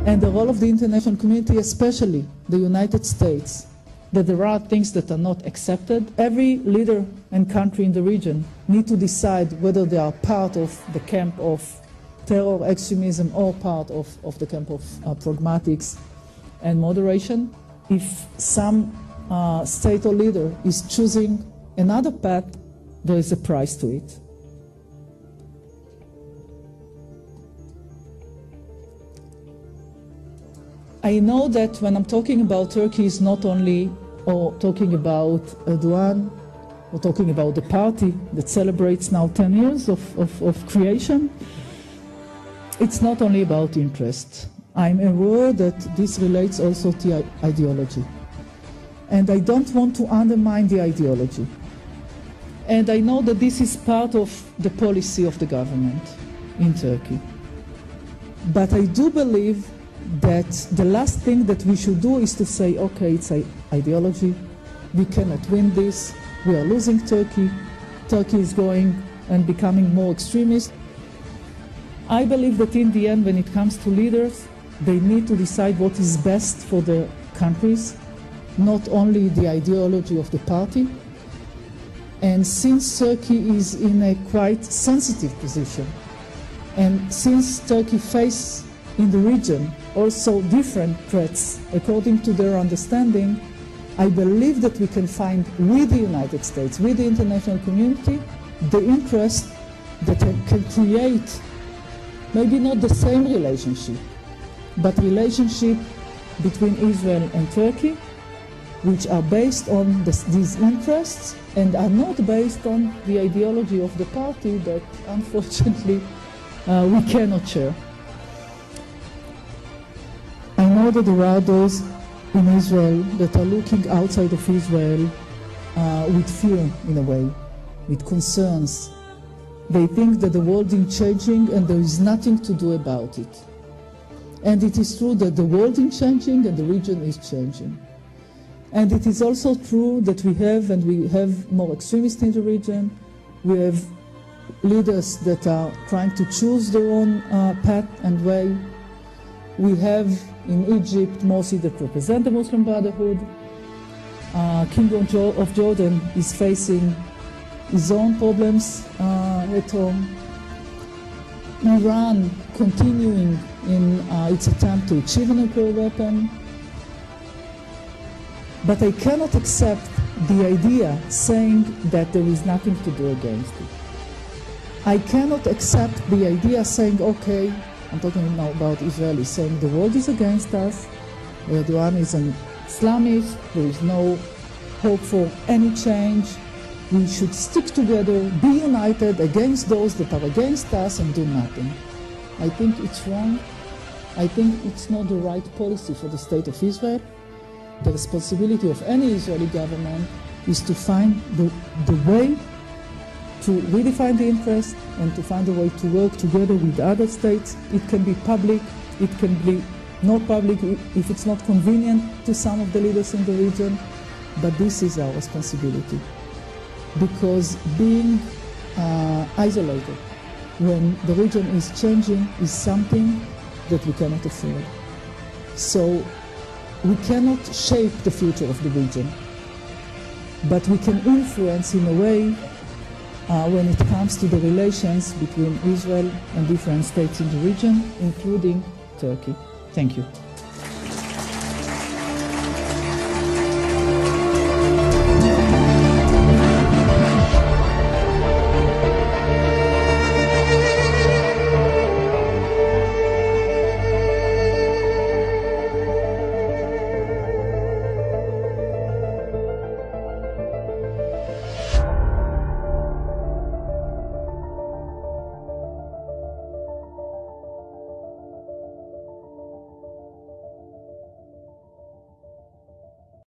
and the role of the international community, especially the United States, that there are things that are not accepted. Every leader and country in the region need to decide whether they are part of the camp of terror, extremism, or part of the camp of pragmatics and moderation. If some state or leader is choosing another path, there is a price to it. I know that when I'm talking about Turkey, it's not only talking about Erdogan, or talking about the party that celebrates now 10 years of creation. It's not only about interest. I'm aware that this relates also to ideology. And I don't want to undermine the ideology. And I know that this is part of the policy of the government in Turkey. But I do believe that the last thing that we should do is to say, okay, it's ideology, we cannot win this, we are losing Turkey, Turkey is going and becoming more extremist. I believe that in the end, when it comes to leaders, they need to decide what is best for their countries, not only the ideology of the party. And since Turkey is in a quite sensitive position, and since Turkey faces in the region also different threats according to their understanding, I believe that we can find with the United States, with the international community, the interest that can create maybe not the same relationship, but relationship between Israel and Turkey, which are based on these interests and are not based on the ideology of the party that unfortunately we cannot share. I know that there are those in Israel that are looking outside of Israel with fear in a way, with concerns. They think that the world is changing and there is nothing to do about it. And it is true that the world is changing and the region is changing. And it is also true that we have more extremists in the region. We have leaders that are trying to choose their own path and way. We have in Egypt Morsi that represent the Muslim Brotherhood. King of Jordan is facing his own problems at home. Iran continuing in its attempt to achieve a nuclear weapon. But I cannot accept the idea saying that there is nothing to do against it. I cannot accept the idea saying, okay, I'm talking now about Israelis, saying the world is against us, Erdogan is an Islamist, there is no hope for any change, we should stick together, be united against those that are against us and do nothing. I think it's wrong. I think it's not the right policy for the state of Israel. The responsibility of any Israeli government is to find the way to redefine the interest and to find a way to work together with other states. It can be public, it can be not public if it's not convenient to some of the leaders in the region, but this is our responsibility. Because being isolated when the region is changing is something that we cannot afford. So we cannot shape the future of the region, but we can influence in a way when it comes to the relations between Israel and different states in the region, including Turkey. Thank you.